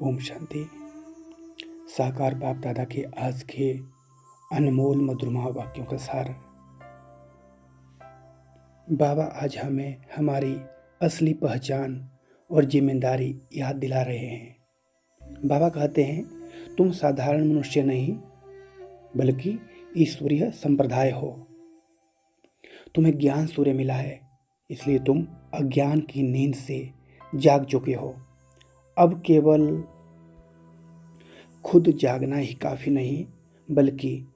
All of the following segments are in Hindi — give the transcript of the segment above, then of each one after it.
ओम शांति। साकार बाप दादा के आज के अनमोल मधुरमा वाक्यों का सार। बाबा आज हमें हमारी असली पहचान और जिम्मेदारी याद दिला रहे हैं। बाबा कहते हैं, तुम साधारण मनुष्य नहीं बल्कि ईश्वरीय संप्रदाय हो। तुम्हें ज्ञान सूर्य मिला है, इसलिए तुम अज्ञान की नींद से जाग चुके हो। अब केवल खुद जागना ही काफ़ी नहीं, बल्कि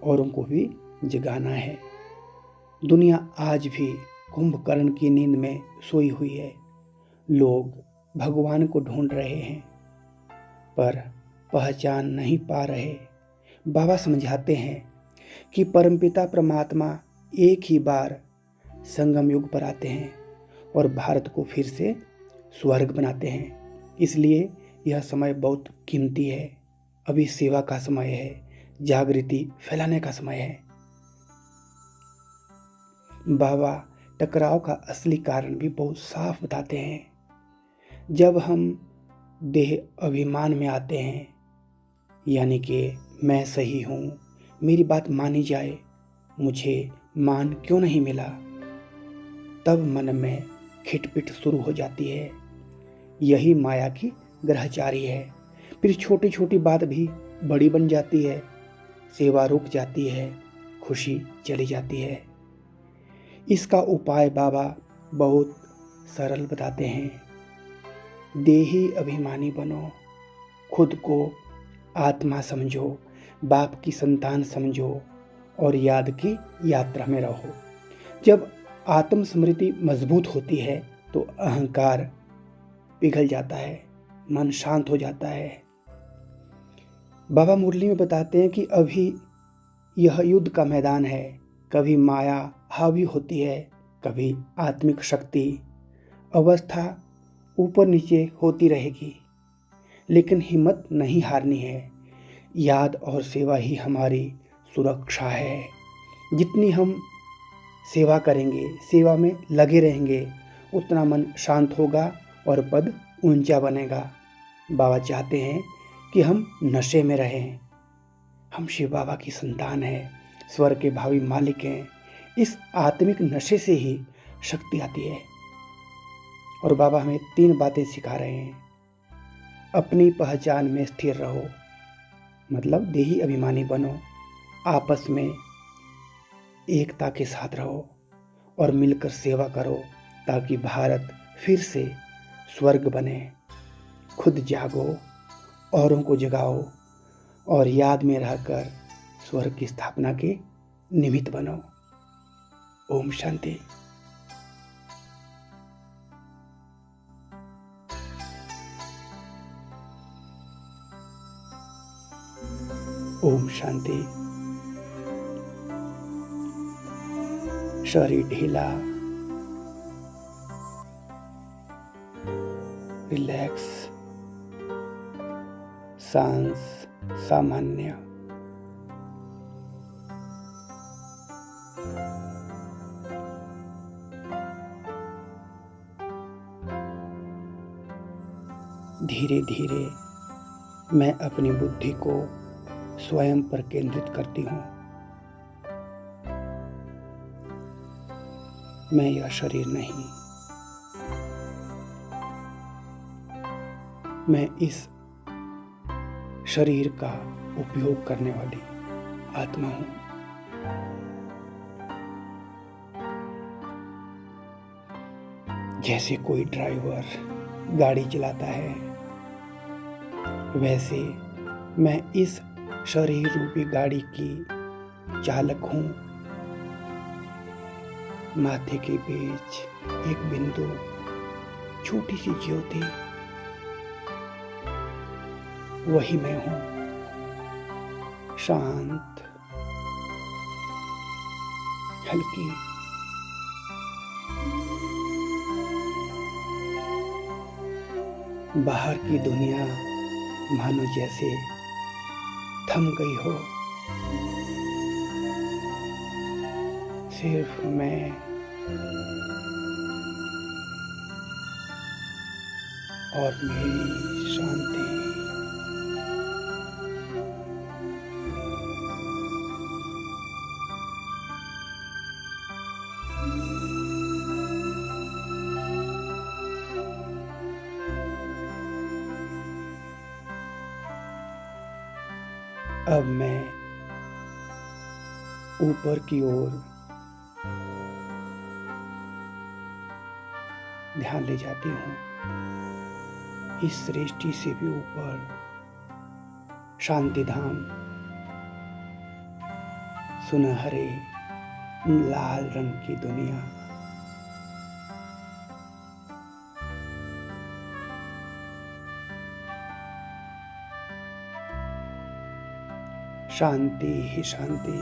औरों को भी जगाना है। दुनिया आज भी कुंभकर्ण की नींद में सोई हुई है। लोग भगवान को ढूंढ रहे हैं, पर पहचान नहीं पा रहे। बाबा समझाते हैं कि परमपिता परमात्मा एक ही बार संगम युग पर आते हैं और भारत को फिर से स्वर्ग बनाते हैं। इसलिए यह समय बहुत कीमती है। अभी सेवा का समय है, जागृति फैलाने का समय है। बाबा टकराव का असली कारण भी बहुत साफ बताते हैं। जब हम देह अभिमान में आते हैं, यानी कि मैं सही हूँ, मेरी बात मानी जाए, मुझे मान क्यों नहीं मिला, तब मन में खिटपिट शुरू हो जाती है। यही माया की ग्रहचारी है। फिर छोटी छोटी बात भी बड़ी बन जाती है, सेवा रुक जाती है, खुशी चली जाती है। इसका उपाय बाबा बहुत सरल बताते हैं। देही अभिमानी बनो, खुद को आत्मा समझो, बाप की संतान समझो और याद की यात्रा में रहो। जब आत्मस्मृति मजबूत होती है तो अहंकार पिघल जाता है, मन शांत हो जाता है। बाबा मुरली में बताते हैं कि अभी यह युद्ध का मैदान है। कभी माया हावी होती है, कभी आत्मिक शक्ति। अवस्था ऊपर नीचे होती रहेगी, लेकिन हिम्मत नहीं हारनी है। याद और सेवा ही हमारी सुरक्षा है। जितनी हम सेवा करेंगे, सेवा में लगे रहेंगे, उतना मन शांत होगा और पद ऊंचा बनेगा। बाबा चाहते हैं कि हम नशे में रहें। हम शिव बाबा की संतान हैं, स्वर्ग के भावी मालिक हैं। इस आत्मिक नशे से ही शक्ति आती है। और बाबा हमें 3 बातें सिखा रहे हैं। अपनी पहचान में स्थिर रहो, मतलब देही अभिमानी बनो। आपस में एकता के साथ रहो और मिलकर सेवा करो, ताकि भारत फिर से स्वर्ग बने। खुद जागो, औरों को जगाओ और याद में रहकर स्वर्ग की स्थापना के निमित्त बनो। ओम शांति। ओम शांति। शरीर ढीला, रिलैक्स, सांस सामान्य। धीरे धीरे मैं अपनी बुद्धि को स्वयं पर केंद्रित करती हूँ। मैं यह शरीर नहीं, मैं इस शरीर का उपयोग करने वाली आत्मा हूँ। जैसे कोई ड्राइवर गाड़ी चलाता है, वैसे मैं इस शरीर रूपी गाड़ी की चालक हूँ। माथे के बीच एक बिंदु, छोटी सी ज्योति, वही मैं हूँ। शांत, हल्की, बाहर की दुनिया मानो जैसे थम गई हो। सिर्फ मैं और मेरी शांति। अब मैं ऊपर की ओर ध्यान ले जाती हूँ। इस सृष्टि से भी ऊपर शांति धाम, सुनहरे लाल रंग की दुनिया। शांति ही शांति,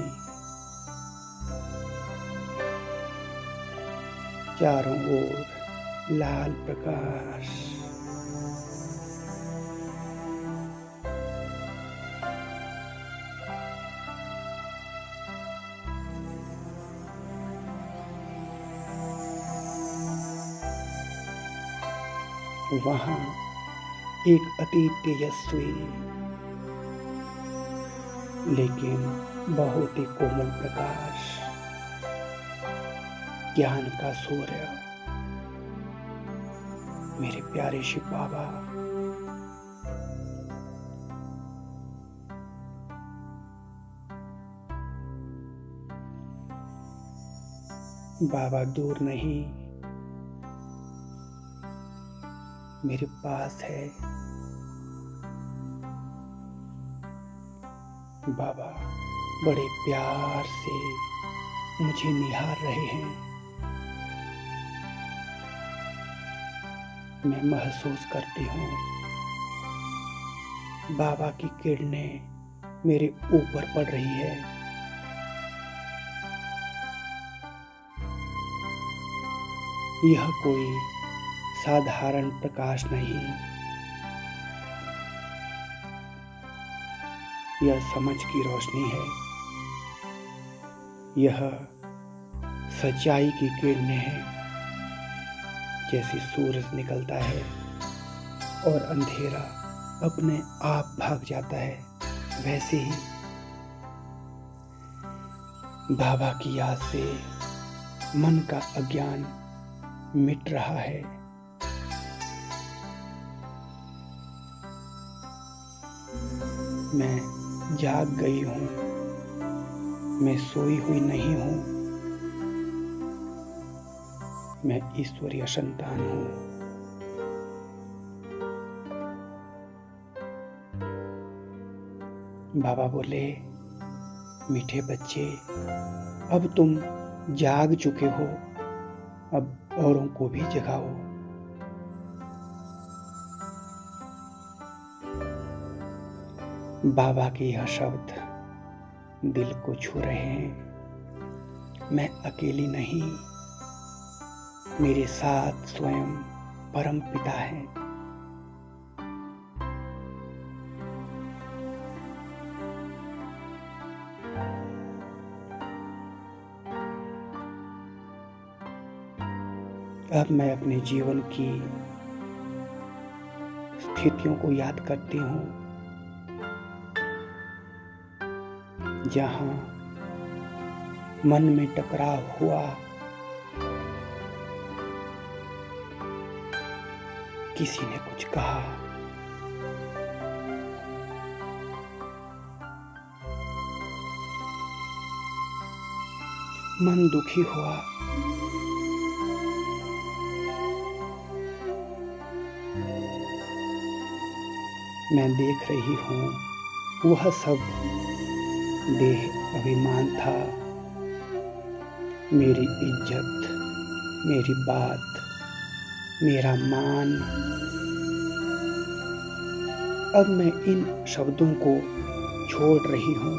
चारों ओर लाल प्रकाश। वहाँ एक अति तेजस्वी लेकिन बहुत ही कोमल प्रकाश, ज्ञान का सूर्य, मेरे प्यारे शिव बाबा। बाबा दूर नहीं, मेरे पास है। बाबा बड़े प्यार से मुझे निहार रहे हैं। मैं महसूस करती हूँ बाबा की किरणें मेरे ऊपर पड़ रही है। यह कोई साधारण प्रकाश नहीं, यह समझ की रोशनी है। यह सच्चाई की किरणें हैं। जैसे सूरज निकलता है और अंधेरा अपने आप भाग जाता है, वैसे ही बाबा की याद से मन का अज्ञान मिट रहा है। मैं जाग गई हूँ, मैं सोई हुई नहीं हूँ। मैं ईश्वरीय संतान हूँ। बाबा बोले, मीठे बच्चे, अब तुम जाग चुके हो, अब औरों को भी जगाओ। बाबा के यह शब्द दिल को छू रहे हैं। मैं अकेली नहीं, मेरे साथ स्वयं परम पिता हैं। अब मैं अपने जीवन की स्थितियों को याद करती हूँ, जहाँ मन में टकराव हुआ, किसी ने कुछ कहा, मन दुखी हुआ, मैं देख रही हूँ वह सब देह अभिमान था। मेरी इज्जत, मेरी बात, मेरा मान। अब मैं इन शब्दों को छोड़ रही हूँ।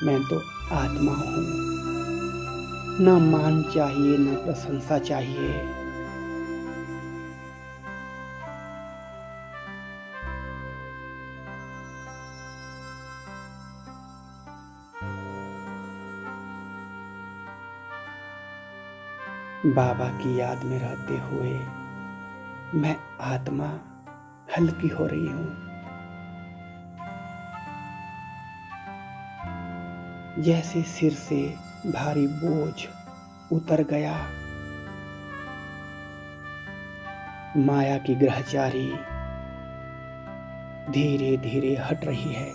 मैं तो आत्मा हूँ, न मान चाहिए न प्रशंसा चाहिए। बाबा की याद में रहते हुए मैं आत्मा हल्की हो रही हूँ। जैसे सिर से भारी बोझ उतर गया। माया की ग्रहचारी धीरे धीरे हट रही है।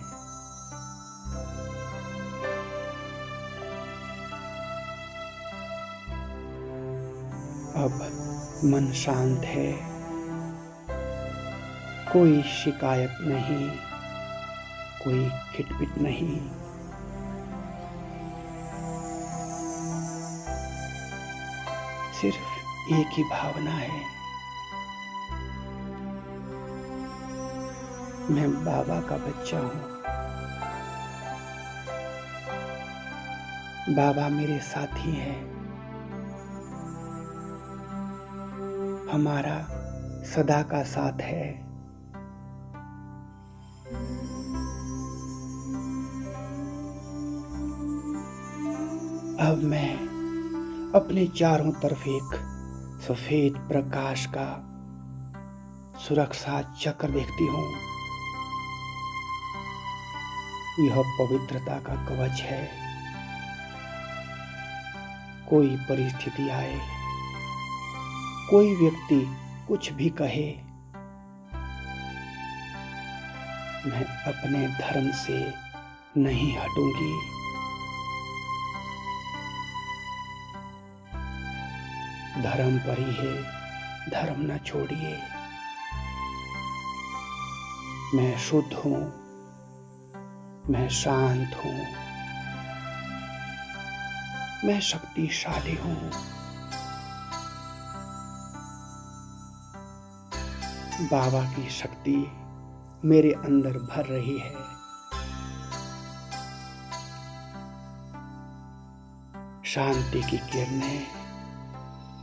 अब मन शांत है, कोई शिकायत नहीं, कोई खिटपिट नहीं। सिर्फ एक ही भावना है, मैं बाबा का बच्चा हूँ। बाबा मेरे साथी हैं। हमारा सदा का साथ है। अब मैं अपने चारों तरफ एक सफेद प्रकाश का सुरक्षा चक्र देखती हूँ। यह पवित्रता का कवच है। कोई परिस्थिति आए, कोई व्यक्ति कुछ भी कहे, मैं अपने धर्म से नहीं हटूंगी। धर्म पर ही है, धर्म न छोड़िए। मैं शुद्ध हूँ, मैं शांत हूँ, मैं शक्तिशाली हूँ। बाबा की शक्ति मेरे अंदर भर रही है। शांति की किरणें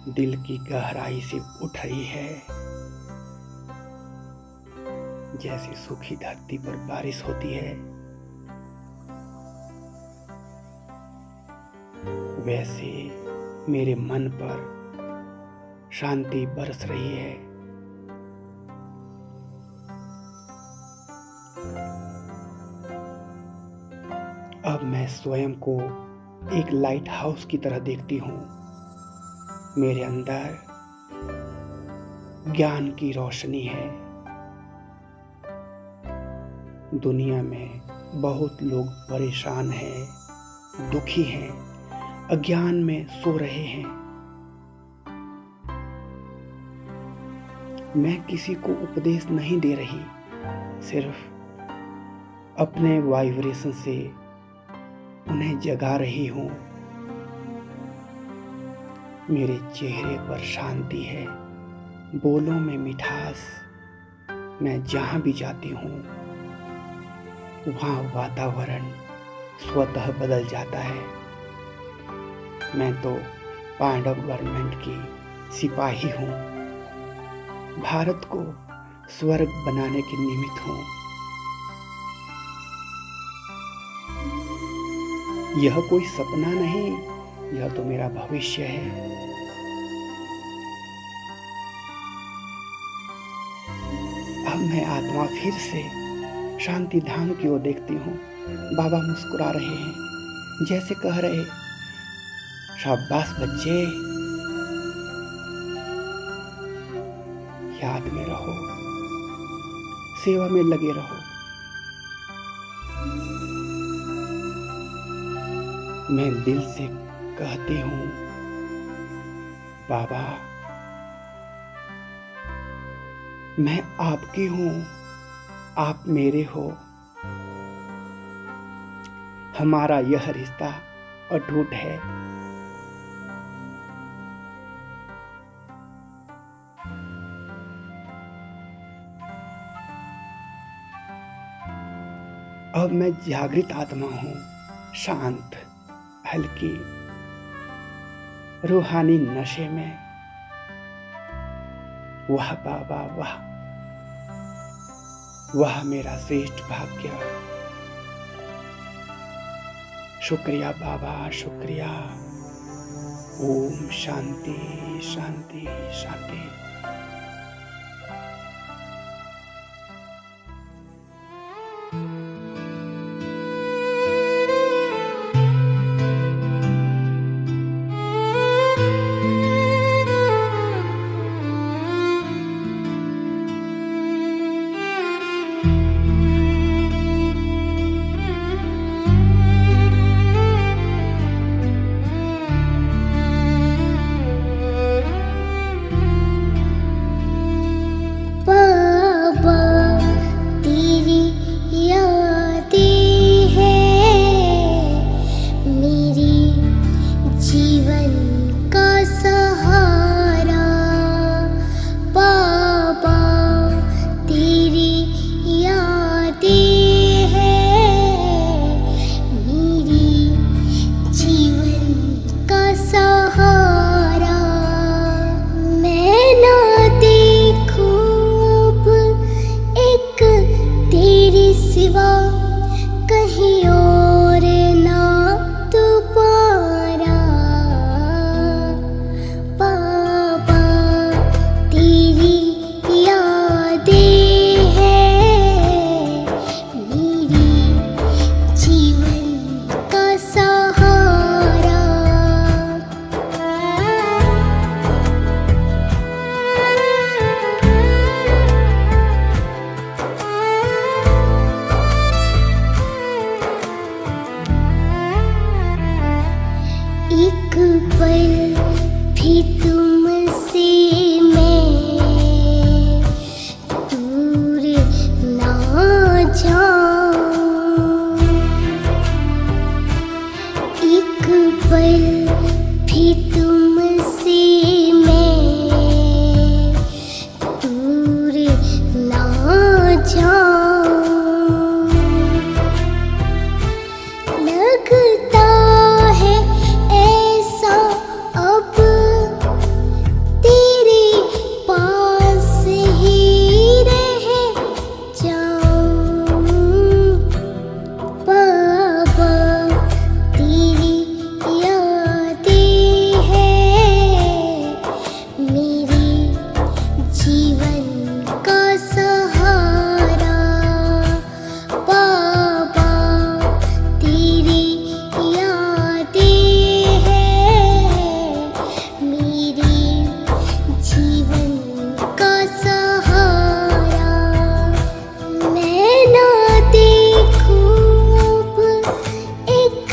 दिल की गहराई से उठ रही है। जैसे सूखी धरती पर बारिश होती है, वैसे मेरे मन पर शांति बरस रही है। अब मैं स्वयं को एक लाइट हाउस की तरह देखती हूँ। मेरे अंदर ज्ञान की रोशनी है। दुनिया में बहुत लोग परेशान हैं, दुखी हैं, अज्ञान में सो रहे हैं। मैं किसी को उपदेश नहीं दे रही, सिर्फ अपने वाइब्रेशन से उन्हें जगा रही हूँ। मेरे चेहरे पर शांति है, बोलों में मिठास। मैं जहाँ भी जाती हूँ वहाँ वातावरण स्वतः बदल जाता है। मैं तो पांडव गवर्नमेंट की सिपाही हूँ। भारत को स्वर्ग बनाने के निमित्त हूँ। यह कोई सपना नहीं, यह तो मेरा भविष्य है। अब मैं आत्मा फिर से शांति धाम की ओर देखती हूँ। बाबा मुस्कुरा रहे हैं, जैसे कह रहे, शाबाश बच्चे, याद में रहो, सेवा में लगे रहो। मैं दिल से कहती हूँ, बाबा मैं आपकी हूँ, आप मेरे हो। हमारा यह रिश्ता अटूट है। अब मैं जागृत आत्मा हूँ, शांत, हल्की, रूहानी नशे में। वाह बाबा वाह, वह मेरा श्रेष्ठ भाग्य। शुक्रिया बाबा, शुक्रिया। ओम शांति शांति शांति। सिवा कहीं और ना दोबारा। बाबा तेरी यादें हैं मेरी जीवन का सहारा। एक पल भी तुमसे मैं दूर ना जाऊं। एक पल भी तुमसे मैं दूर ना जाऊं। लगता है ऐसा अब तेरे पास ही रह जाऊं। बाबा तेरी यादें हैं मेरे जीवन का सहारा। बाबा तेरी यादें हैं मेरे जीवन का सहारा। मैं ना देखूं अब एक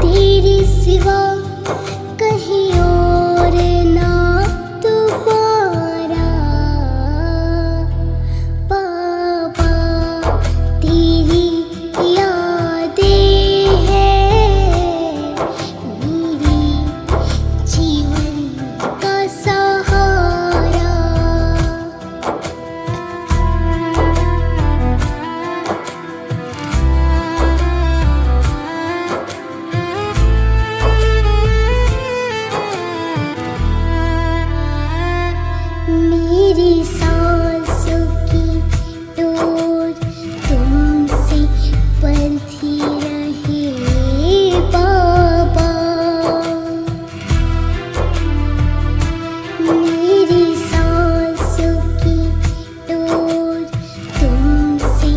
तेरे सिवा कहीं और ना दोबारा। बाबा तेरी यादें हैं मेरी जीवन का सहारा। मेरी सांसों की डोर तुमसे बंधी रहे बाबा। मेरी सांसों की डोर तुमसे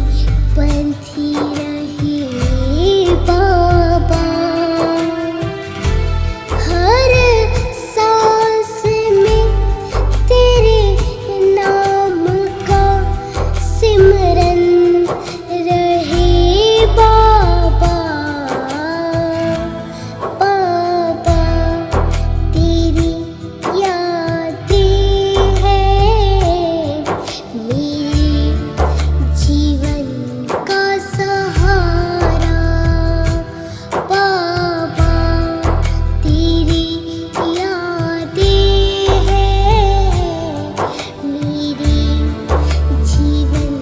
बंधी रहे बाबा। हर सांस में तेरे नाम का सिमरन रहे बाबा। बाबा तेरी यादें हैं मेरे जीवन का सहारा। बाबा तेरी यादें हैं मेरे जीवन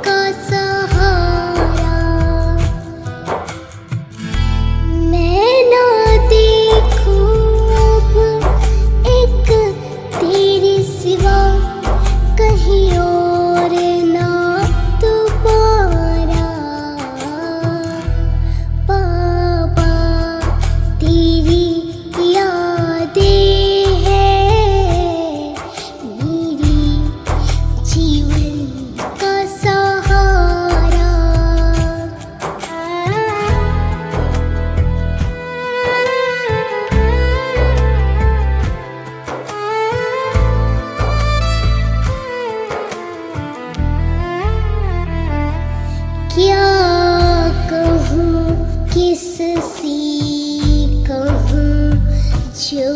का सहारा। मैं ना देखूं अब एक तेरे सिवा कहीं और ना दोबारा। बाबा तेरी यादें हैं मेरी जीवन का सहारा। क्या कहूँ किससे कहूँ जो